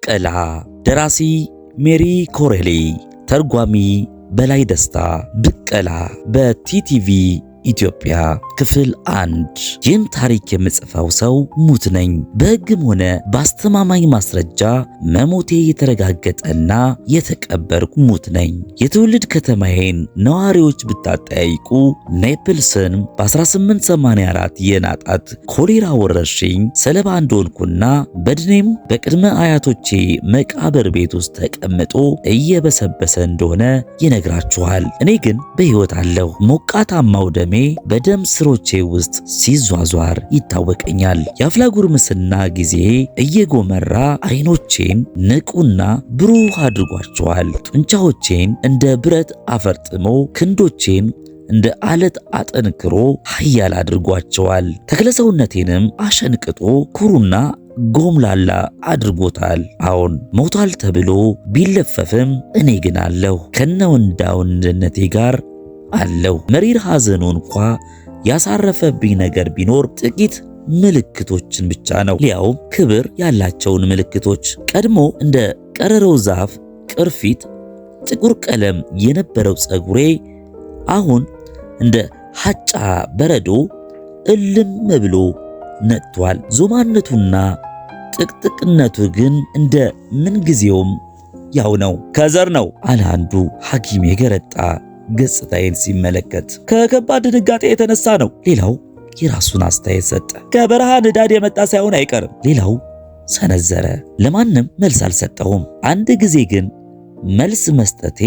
ብቀላ። ደራሲ ሜሪ ኮሬሊ፣ ተርጓሚ በላይ ደስታ። ብቀላ በቲቲቪ ኢትዮጵያ ክፍል 1። ይህን ታሪክ የምጽፈው ሰው ሙት ነኝ። በሕግም ሆነ በአስተማማኝ ማስረጃ መሞቴ የተረጋገጠና የተቀበርኩ ሙት ነኝ። የትውልድ ከተማዬን ነዋሪዎች ብታጠያይቁ ኔፕልስን በ1884 የናጣት ኮሌራ ወረርሽኝ ሰለባ እንደሆንኩና በድኔም በቅድመ አያቶቼ መቃብር ቤት ውስጥ ተቀምጦ እየበሰበሰ እንደሆነ ይነግራችኋል። እኔ ግን በሕይወት አለሁ። ሞቃታማው ደሜ በደም ስሮቼ ውስጥ ሲዟዟር ይታወቀኛል። የአፍላ ጉርምስና ጊዜ እየጎመራ አይኖቼን ንቁና ብሩህ አድርጓቸዋል። ጡንቻዎቼን እንደ ብረት አፈርጥሞ ክንዶቼን እንደ አለት አጠንክሮ ኃያል አድርጓቸዋል። ተክለሰውነቴንም አሸንቅጦ ኩሩና ጎምላላ አድርጎታል። አዎን ሞቷል ተብሎ ቢለፈፍም እኔ ግን አለሁ። ከነ ወንዳውንነቴ ጋር አለው። መሪር ሐዘኑ እንኳ ያሳረፈብኝ ነገር ቢኖር ጥቂት ምልክቶችን ብቻ ነው። ሊያውም ክብር ያላቸውን ምልክቶች። ቀድሞ እንደ ቀረረው ዛፍ ቅርፊት ጥቁር ቀለም የነበረው ጸጉሬ አሁን እንደ ሐጫ በረዶ እልም ብሎ ነጥቷል። ዞማነቱና ጥቅጥቅነቱ ግን እንደ ምንጊዜውም ያው ነው። ከዘር ነው አለ አንዱ ሐኪም የገረጣ ገጽታዬን ሲመለከት። ከከባድ ድንጋጤ የተነሳ ነው። ሌላው የራሱን አስተያየት ሰጠ። ከበረሃ ንዳድ የመጣ ሳይሆን አይቀርም። ሌላው ሰነዘረ። ለማንም መልስ አልሰጠሁም። አንድ ጊዜ ግን መልስ መስጠቴ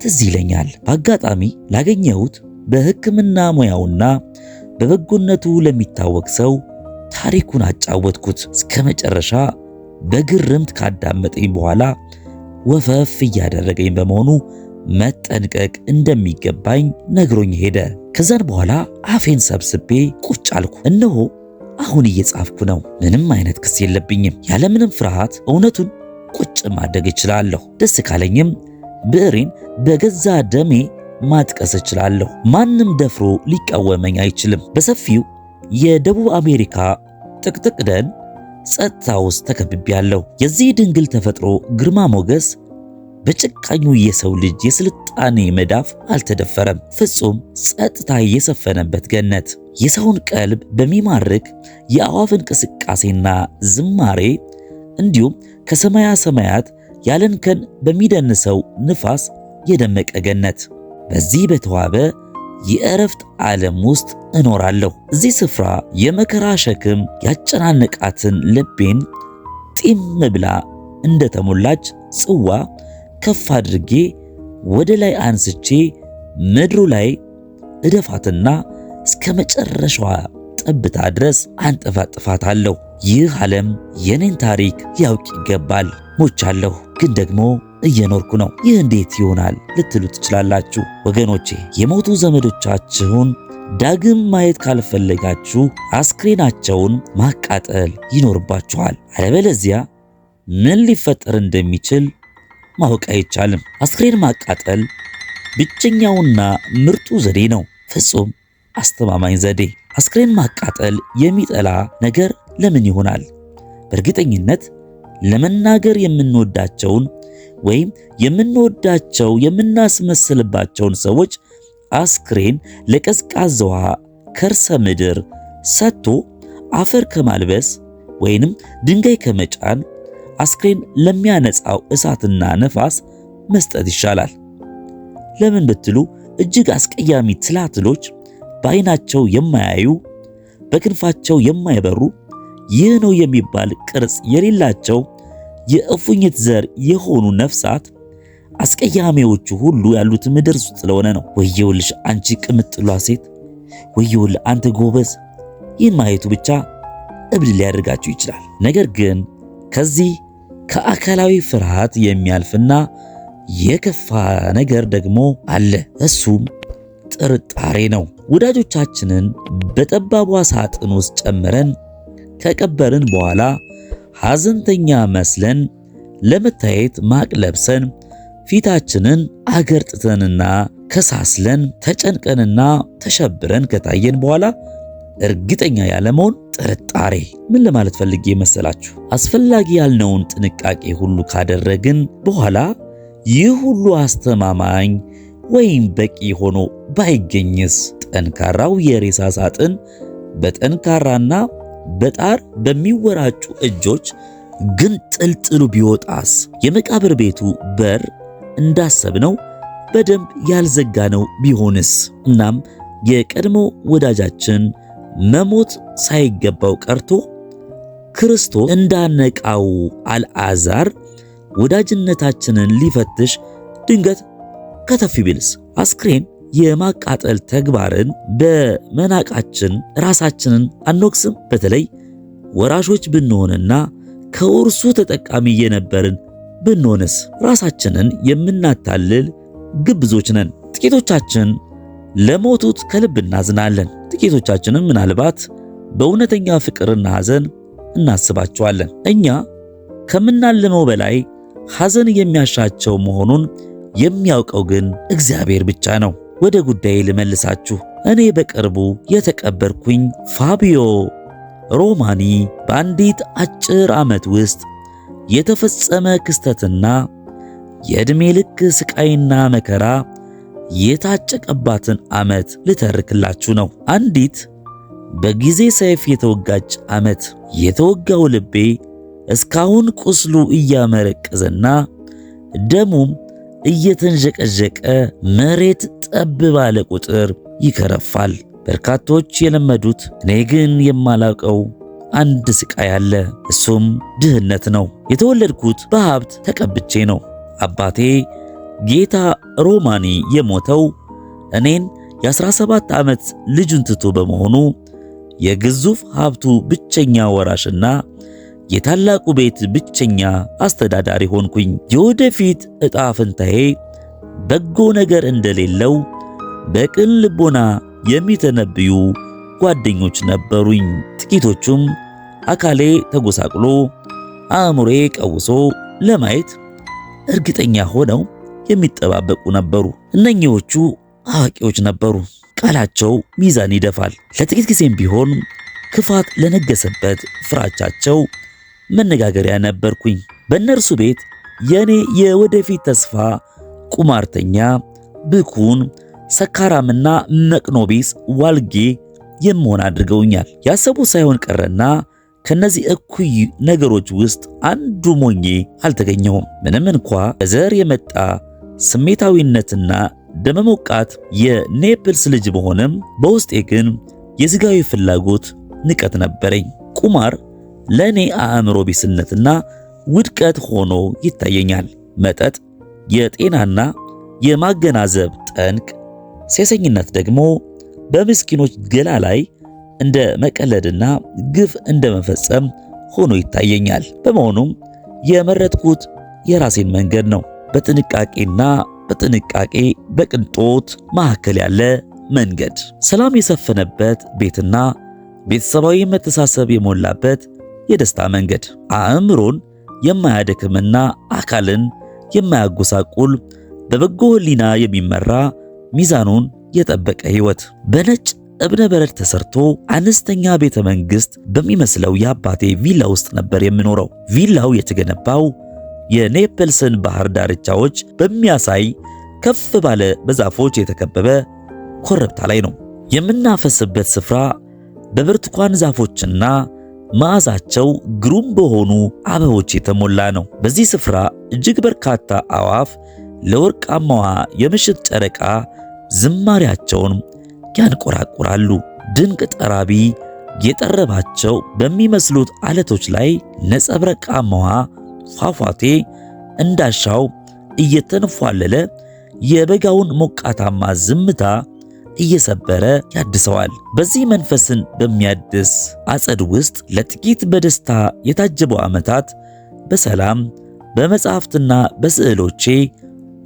ትዝ ይለኛል። በአጋጣሚ ላገኘሁት በሕክምና ሙያውና በበጎነቱ ለሚታወቅ ሰው ታሪኩን አጫወትኩት። እስከ መጨረሻ በግርምት ካዳመጠኝ በኋላ ወፈፍ እያደረገኝ በመሆኑ መጠንቀቅ እንደሚገባኝ ነግሮኝ ሄደ። ከዛን በኋላ አፌን ሰብስቤ ቁጭ አልኩ። እነሆ አሁን እየጻፍኩ ነው። ምንም አይነት ክስ የለብኝም። ያለምንም ፍርሃት እውነቱን ቁጭ ማድረግ እችላለሁ። ደስ ካለኝም ብዕሬን በገዛ ደሜ ማጥቀስ እችላለሁ። ማንም ደፍሮ ሊቃወመኝ አይችልም። በሰፊው የደቡብ አሜሪካ ጥቅጥቅ ደን ጸጥታ ውስጥ ተከብቤያለሁ። የዚህ ድንግል ተፈጥሮ ግርማ ሞገስ በጭቃኙ የሰው ልጅ የስልጣኔ መዳፍ አልተደፈረም። ፍጹም ጸጥታ የሰፈነበት ገነት። የሰውን ቀልብ በሚማርክ የአዋፍ እንቅስቃሴና ዝማሬ እንዲሁም ከሰማያ ሰማያት ያለንከን በሚደንሰው ንፋስ የደመቀ ገነት። በዚህ በተዋበ የእረፍት ዓለም ውስጥ እኖራለሁ። እዚህ ስፍራ የመከራ ሸክም ያጨናነቃትን ልቤን ጢም ብላ እንደተሞላች ጽዋ ከፍ አድርጌ ወደ ላይ አንስቼ ምድሩ ላይ እደፋትና እስከ መጨረሻዋ ጠብታ ድረስ አንጠፋጥፋታለሁ። ይህ ዓለም የኔን ታሪክ ሊያውቅ ይገባል። ሞቻለሁ፣ ግን ደግሞ እየኖርኩ ነው። ይህ እንዴት ይሆናል ልትሉ ትችላላችሁ። ወገኖቼ፣ የሞቱ ዘመዶቻችሁን ዳግም ማየት ካልፈለጋችሁ አስክሬናቸውን ማቃጠል ይኖርባችኋል። አለበለዚያ ምን ሊፈጠር እንደሚችል ማወቅ አይቻልም። አስክሬን ማቃጠል ብቸኛውና ምርጡ ዘዴ ነው። ፍጹም አስተማማኝ ዘዴ። አስክሬን ማቃጠል የሚጠላ ነገር ለምን ይሆናል? በእርግጠኝነት ለመናገር የምንወዳቸውን ወይም የምናስመስልባቸውን ሰዎች አስክሬን ለቀዝቃዛ ውሃ ከርሰ ምድር ሰጥቶ አፈር ከማልበስ ወይንም ድንጋይ ከመጫን አስክሬን ለሚያነጻው እሳትና ነፋስ መስጠት ይሻላል። ለምን ብትሉ እጅግ አስቀያሚ ትላትሎች፣ በዓይናቸው የማያዩ በክንፋቸው የማይበሩ ይህ ነው የሚባል ቅርጽ የሌላቸው የእፉኝት ዘር የሆኑ ነፍሳት አስቀያሚዎቹ ሁሉ ያሉት ምድር ውስጥ ስለሆነ ነው። ወየውልሽ አንቺ ቅምጥሏ ሴት፣ ወየውል አንተ ጎበዝ። ይህን ማየቱ ብቻ እብድ ሊያደርጋችሁ ይችላል። ነገር ግን ከዚህ ከአካላዊ ፍርሃት የሚያልፍና የከፋ ነገር ደግሞ አለ። እሱም ጥርጣሬ ነው። ወዳጆቻችንን በጠባቧ ሳጥን ውስጥ ጨምረን ከቀበርን በኋላ ሐዘንተኛ መስለን ለመታየት ማቅ ለብሰን ፊታችንን አገርጥተንና ከሳስለን ተጨንቀንና ተሸብረን ከታየን በኋላ እርግጠኛ ያለመሆን ጥርጣሬ። ምን ለማለት ፈልጌ መሰላችሁ? አስፈላጊ ያልነውን ጥንቃቄ ሁሉ ካደረግን በኋላ ይህ ሁሉ አስተማማኝ ወይም በቂ ሆኖ ባይገኝስ? ጠንካራው የሬሳ ሳጥን በጠንካራና በጣር በሚወራጩ እጆች ግን ጥልጥሉ ቢወጣስ? የመቃብር ቤቱ በር እንዳሰብነው በደንብ ያልዘጋነው ቢሆንስ? እናም የቀድሞ ወዳጃችን መሞት ሳይገባው ቀርቶ ክርስቶስ እንዳነቃው አልዓዛር ወዳጅነታችንን ሊፈትሽ ድንገት ከተፍ ቢልስ? አስክሬን የማቃጠል ተግባርን በመናቃችን ራሳችንን አንወቅስም? በተለይ ወራሾች ብንሆንና ከውርሱ ተጠቃሚ የነበርን ብንሆንስ? ራሳችንን የምናታልል ግብዞች ነን። ጥቂቶቻችን ለሞቱት ከልብ እናዝናለን። ጥቂቶቻችንም ምናልባት በእውነተኛ ፍቅርና ሐዘን እናስባቸዋለን። እኛ ከምናልመው በላይ ሐዘን የሚያሻቸው መሆኑን የሚያውቀው ግን እግዚአብሔር ብቻ ነው። ወደ ጉዳይ ልመልሳችሁ። እኔ በቅርቡ የተቀበርኩኝ ፋቢዮ ሮማኒ በአንዲት አጭር ዓመት ውስጥ የተፈጸመ ክስተትና የዕድሜ ልክ ስቃይና መከራ የታጨቀባትን ዓመት ልተርክላችሁ ነው። አንዲት በጊዜ ሰይፍ የተወጋች ዓመት። የተወጋው ልቤ እስካሁን ቁስሉ እያመረቀዘና ደሙም እየተንዠቀዠቀ መሬት ጠብ ባለ ቁጥር ይከረፋል። በርካቶች የለመዱት እኔ ግን የማላውቀው አንድ ስቃይ አለ። እሱም ድህነት ነው። የተወለድኩት በሀብት ተቀብቼ ነው። አባቴ ጌታ ሮማኒ የሞተው እኔን የ17 ዓመት ልጁን ትቶ በመሆኑ የግዙፍ ሀብቱ ብቸኛ ወራሽና የታላቁ ቤት ብቸኛ አስተዳዳሪ ሆንኩኝ። የወደፊት ዕጣ ፈንታዬ በጎ ነገር እንደሌለው በቅን ልቦና የሚተነብዩ ጓደኞች ነበሩኝ። ጥቂቶቹም አካሌ ተጎሳቅሎ አእምሮዬ ቀውሶ ለማየት እርግጠኛ ሆነው የሚጠባበቁ ነበሩ። እነኚዎቹ አዋቂዎች ነበሩ። ቃላቸው ሚዛን ይደፋል። ለጥቂት ጊዜም ቢሆን ክፋት ለነገሰበት ፍራቻቸው መነጋገሪያ ነበርኩኝ። በእነርሱ ቤት የኔ የወደፊት ተስፋ ቁማርተኛ፣ ብኩን፣ ሰካራምና መቅኖቢስ ዋልጌ የምሆን አድርገውኛል። ያሰቡት ሳይሆን ቀረና ከነዚህ እኩይ ነገሮች ውስጥ አንዱ ሞኜ አልተገኘሁም። ምንም እንኳ በዘር የመጣ ስሜታዊነትና ደመሞቃት የኔፕልስ ልጅ በሆነም በውስጤ ግን የሥጋዊ ፍላጎት ንቀት ነበረኝ። ቁማር ለእኔ አእምሮ ቢስነትና ውድቀት ሆኖ ይታየኛል። መጠጥ የጤናና የማገናዘብ ጠንቅ፣ ሴሰኝነት ደግሞ በምስኪኖች ገላ ላይ እንደ መቀለድና ግፍ እንደ መፈጸም ሆኖ ይታየኛል። በመሆኑም የመረጥኩት የራሴን መንገድ ነው። በጥንቃቄ በቅንጦት መካከል ያለ መንገድ፣ ሰላም የሰፈነበት ቤትና ቤተሰባዊ መተሳሰብ የሞላበት የደስታ መንገድ፣ አእምሮን የማያደክምና አካልን የማያጎሳቁል በበጎ ሕሊና የሚመራ ሚዛኑን የጠበቀ ሕይወት። በነጭ እብነ በረድ ተሰርቶ አነስተኛ ቤተ መንግሥት በሚመስለው የአባቴ ቪላ ውስጥ ነበር የምኖረው። ቪላው የተገነባው የኔፕልስን ባህር ዳርቻዎች በሚያሳይ ከፍ ባለ በዛፎች የተከበበ ኮረብታ ላይ ነው። የምናፈስበት ስፍራ በብርቱካን ዛፎችና መዓዛቸው ግሩም በሆኑ አበቦች የተሞላ ነው። በዚህ ስፍራ እጅግ በርካታ አዕዋፍ ለወርቃማዋ የምሽት ጨረቃ ዝማሪያቸውን ያንቆራቁራሉ። ድንቅ ጠራቢ የጠረባቸው በሚመስሉት አለቶች ላይ ነጸብራቃማዋ ፏፏቴ እንዳሻው እየተንፏለለ የበጋውን ሞቃታማ ዝምታ እየሰበረ ያድሰዋል። በዚህ መንፈስን በሚያድስ አጸድ ውስጥ ለጥቂት በደስታ የታጀበው ዓመታት በሰላም በመጻሕፍትና በስዕሎቼ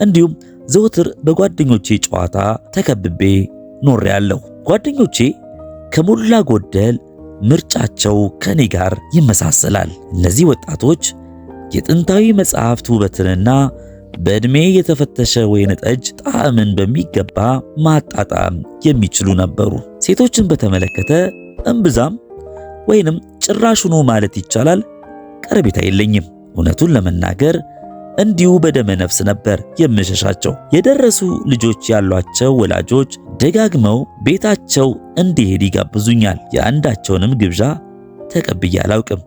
እንዲሁም ዘወትር በጓደኞቼ ጨዋታ ተከብቤ ኖሬያለሁ። ጓደኞቼ ከሞላ ጎደል ምርጫቸው ከኔ ጋር ይመሳሰላል። እነዚህ ወጣቶች የጥንታዊ መጽሐፍት ውበትንና በዕድሜ የተፈተሸ ወይን ጠጅ ጣዕምን በሚገባ ማጣጣም የሚችሉ ነበሩ። ሴቶችን በተመለከተ እምብዛም ወይንም ጭራሹኑ ማለት ይቻላል ቀረቤታ የለኝም። እውነቱን ለመናገር እንዲሁ በደመ ነፍስ ነበር የምሸሻቸው። የደረሱ ልጆች ያሏቸው ወላጆች ደጋግመው ቤታቸው እንዲሄድ ይጋብዙኛል። የአንዳቸውንም ግብዣ ተቀብዬ አላውቅም።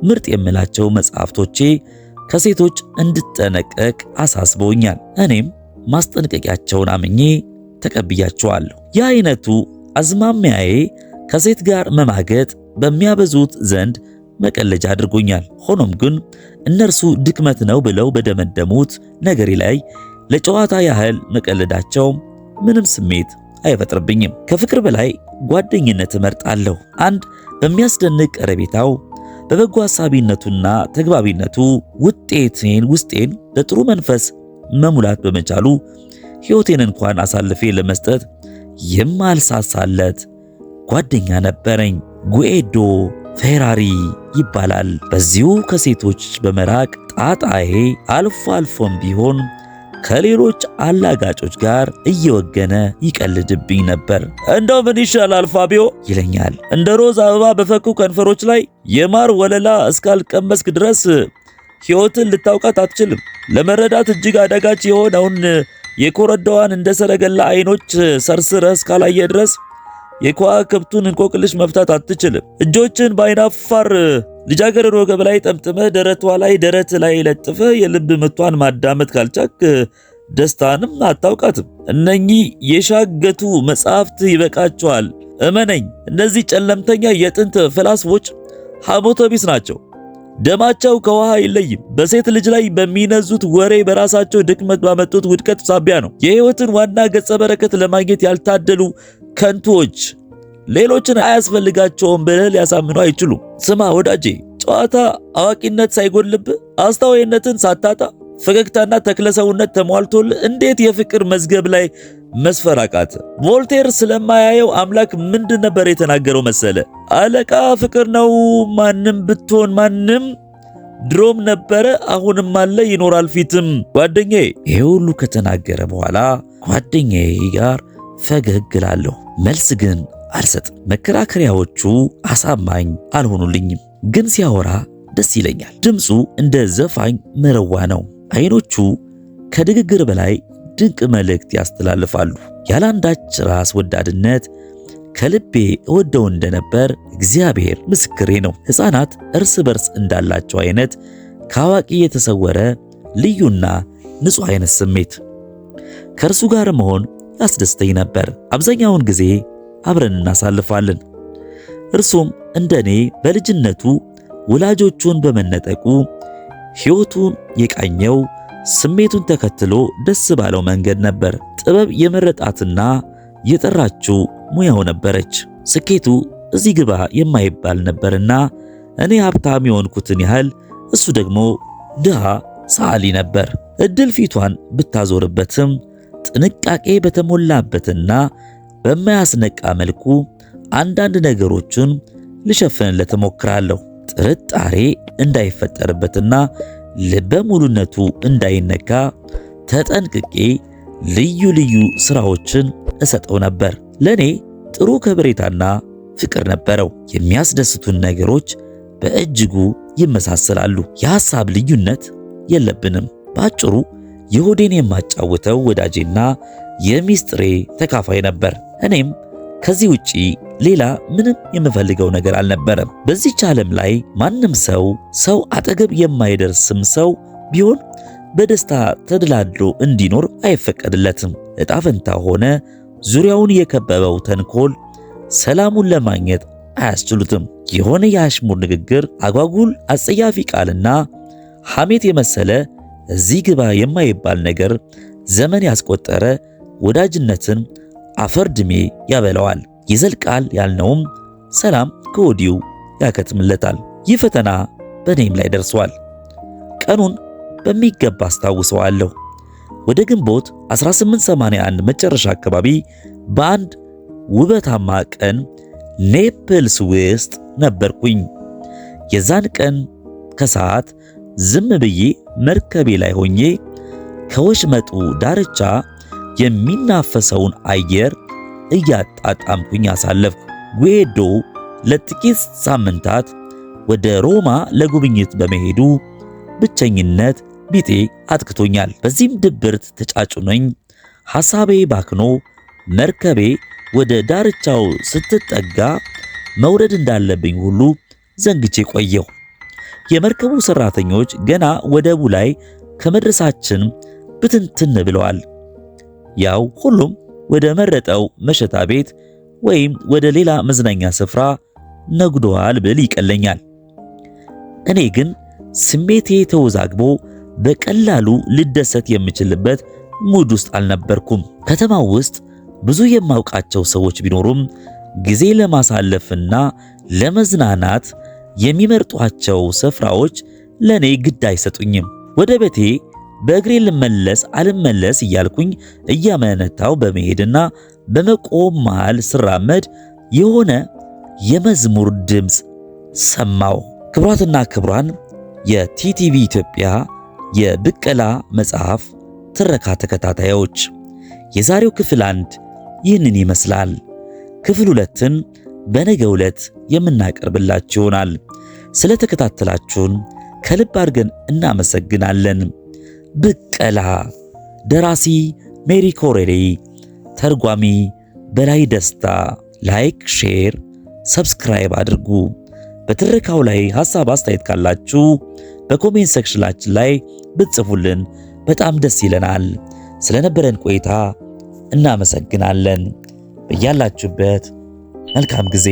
ምርጥ የምላቸው መጽሐፍቶቼ ከሴቶች እንድጠነቀቅ አሳስበውኛል። እኔም ማስጠንቀቂያቸውን አምኜ ተቀብያቸዋለሁ። የአይነቱ አዝማሚያዬ ከሴት ጋር መማገጥ በሚያበዙት ዘንድ መቀለጃ አድርጎኛል። ሆኖም ግን እነርሱ ድክመት ነው ብለው በደመደሙት ነገሬ ላይ ለጨዋታ ያህል መቀለዳቸው ምንም ስሜት አይፈጥርብኝም። ከፍቅር በላይ ጓደኝነት እመርጣለሁ። አንድ በሚያስደንቅ ቀረቤታው በበጎ ሐሳቢነቱና ተግባቢነቱ ውስጤን በጥሩ መንፈስ መሙላት በመቻሉ ሕይወቴን እንኳን አሳልፌ ለመስጠት የማልሳሳለት ጓደኛ ነበረኝ። ጉኤዶ ፌራሪ ይባላል። በዚሁ ከሴቶች በመራቅ ጣጣዬ አልፎ አልፎም ቢሆን ከሌሎች አላጋጮች ጋር እየወገነ ይቀልድብኝ ነበር። እንደው ምን ይሻላል ፋቢዮ ይለኛል። እንደ ሮዝ አበባ በፈኩ ከንፈሮች ላይ የማር ወለላ እስካልቀመስክ ድረስ ሕይወትን ልታውቃት አትችልም። ለመረዳት እጅግ አዳጋች የሆነውን የኮረዳዋን እንደ ሰረገላ አይኖች ሰርስረህ እስካላየ ድረስ የከዋክብቱን እንቆቅልሽ መፍታት አትችልም። እጆችን በአይናፋር ልጃገረድ ወገብ ላይ ጠምጥመህ ደረት ላይ ለጥፈህ የልብ ምቷን ማዳመጥ ካልቻክ ደስታንም አታውቃትም። እነኚህ የሻገቱ መጽሐፍት ይበቃቸዋል። እመነኝ፣ እነዚህ ጨለምተኛ የጥንት ፈላስፎች ሐሞተ ቢስ ናቸው። ደማቸው ከውሃ አይለይም። በሴት ልጅ ላይ በሚነዙት ወሬ በራሳቸው ድክመት ባመጡት ውድቀት ሳቢያ ነው የሕይወትን ዋና ገጸ በረከት ለማግኘት ያልታደሉ ከንቱዎች ሌሎችን አያስፈልጋቸውም ብለህ ሊያሳምኑ አይችሉም። ስማ ወዳጄ፣ ጨዋታ አዋቂነት ሳይጎልብህ አስተዋይነትን ሳታጣ ፈገግታና ተክለሰውነት ተሟልቶልህ እንዴት የፍቅር መዝገብ ላይ መስፈር አቃተ? ቮልቴር ስለማያየው አምላክ ምንድን ነበር የተናገረው መሰለ? አለቃ ፍቅር ነው። ማንም ብትሆን ማንም ድሮም ነበረ፣ አሁንም አለ፣ ይኖራል ፊትም። ጓደኛዬ ይሄ ሁሉ ከተናገረ በኋላ ጓደኛዬ ጋር ፈገግ እላለሁ። መልስ ግን አልሰጥም። መከራከሪያዎቹ አሳማኝ አልሆኑልኝም፣ ግን ሲያወራ ደስ ይለኛል። ድምፁ እንደ ዘፋኝ መረዋ ነው። አይኖቹ ከድግግር በላይ ድንቅ መልእክት ያስተላልፋሉ። ያላንዳች ራስ ወዳድነት ከልቤ እወደው እንደነበር እግዚአብሔር ምስክሬ ነው። ሕፃናት እርስ በርስ እንዳላቸው አይነት ከአዋቂ የተሰወረ ልዩና ንጹሕ አይነት ስሜት ከእርሱ ጋር መሆን ያስደስተኝ ነበር። አብዛኛውን ጊዜ አብረን እናሳልፋለን። እርሱም እንደኔ በልጅነቱ ወላጆቹን በመነጠቁ ሕይወቱን የቃኘው ስሜቱን ተከትሎ ደስ ባለው መንገድ ነበር። ጥበብ የመረጣትና የጠራችው ሙያው ነበረች። ስኬቱ እዚህ ግባ የማይባል ነበርና እኔ ሀብታም የሆንኩትን ያህል እሱ ደግሞ ድሃ ሰዓሊ ነበር። እድል ፊቷን ብታዞርበትም ጥንቃቄ በተሞላበትና በማያስነቃ መልኩ አንዳንድ ነገሮችን ልሸፍንለት እሞክራለሁ። ጥርጣሬ እንዳይፈጠርበትና ልበ ሙሉነቱ እንዳይነካ ተጠንቅቄ ልዩ ልዩ ስራዎችን እሰጠው ነበር። ለኔ ጥሩ ከበሬታና ፍቅር ነበረው። የሚያስደስቱን ነገሮች በእጅጉ ይመሳሰላሉ። የሐሳብ ልዩነት የለብንም። በአጭሩ የሆዴን የማጫውተው ወዳጄና የሚስጥሬ ተካፋይ ነበር። እኔም ከዚህ ውጪ ሌላ ምንም የምፈልገው ነገር አልነበረም። በዚህች ዓለም ላይ ማንም ሰው አጠገብ የማይደርስም ሰው ቢሆን በደስታ ተደላድሎ እንዲኖር አይፈቀድለትም። ዕጣ ፈንታ ሆነ ዙሪያውን የከበበው ተንኮል ሰላሙን ለማግኘት አያስችሉትም። የሆነ የአሽሙር ንግግር፣ አጓጉል አጸያፊ ቃልና ሐሜት የመሰለ እዚህ ግባ የማይባል ነገር ዘመን ያስቆጠረ ወዳጅነትን አፈርድሜ ያበላዋል። ይዘልቃል ያልነውም ሰላም ከወዲሁ ያከትምለታል። ይህ ፈተና በእኔም ላይ ደርሷል። ቀኑን በሚገባ አስታውሰዋለሁ። ወደ ግንቦት 1881 መጨረሻ አካባቢ በአንድ ውበታማ ቀን ኔፕልስ ውስጥ ነበርኩኝ። የዛን ቀን ከሰዓት ዝም ብዬ መርከቤ ላይ ሆኜ ከወሽመጡ ዳርቻ የሚናፈሰውን አየር እያጣጣምኩኝ አሳለፍኩ። ጉኤዶ ለጥቂት ሳምንታት ወደ ሮማ ለጉብኝት በመሄዱ ብቸኝነት ቢጤ አጥቅቶኛል። በዚህም ድብርት ተጫጭኖኝ ሐሳቤ ባክኖ መርከቤ ወደ ዳርቻው ስትጠጋ መውረድ እንዳለብኝ ሁሉ ዘንግቼ ቆየሁ። የመርከቡ ሰራተኞች ገና ወደቡ ላይ ከመድረሳችን ብትንትን ብለዋል። ያው ሁሉም ወደ መረጠው መሸታ ቤት ወይም ወደ ሌላ መዝናኛ ስፍራ ነጉደዋል ብል ይቀለኛል። እኔ ግን ስሜቴ ተወዛግቦ በቀላሉ ልደሰት የምችልበት ሙድ ውስጥ አልነበርኩም። ከተማው ውስጥ ብዙ የማውቃቸው ሰዎች ቢኖሩም ጊዜ ለማሳለፍና ለመዝናናት የሚመርጧቸው ስፍራዎች ለኔ ግድ አይሰጡኝም። ወደ ቤቴ በእግሬ ልመለስ እያልኩኝ እያመነታው በመሄድና በመቆም መሃል ስራመድ የሆነ የመዝሙር ድምፅ ሰማው። ክቡራትና ክቡራን የቲቲቪ ኢትዮጵያ የብቀላ መጽሐፍ ትረካ ተከታታዮች የዛሬው ክፍል 1 ይህንን ይመስላል። ክፍል 2ን በነገው ዕለት የምናቀርብላችሁ ይሆናል። ስለተከታተላችሁን ከልብ አድርገን እናመሰግናለን። ብቀላ ደራሲ ሜሪ ኮሬሌ፣ ተርጓሚ በላይ ደስታ። ላይክ፣ ሼር፣ ሰብስክራይብ አድርጉ። በትረካው ላይ ሐሳብ አስተያየት ካላችሁ በኮሜንት ሴክሽናችን ላይ ብትጽፉልን በጣም ደስ ይለናል። ስለነበረን ቆይታ እናመሰግናለን። በያላችሁበት መልካም ጊዜ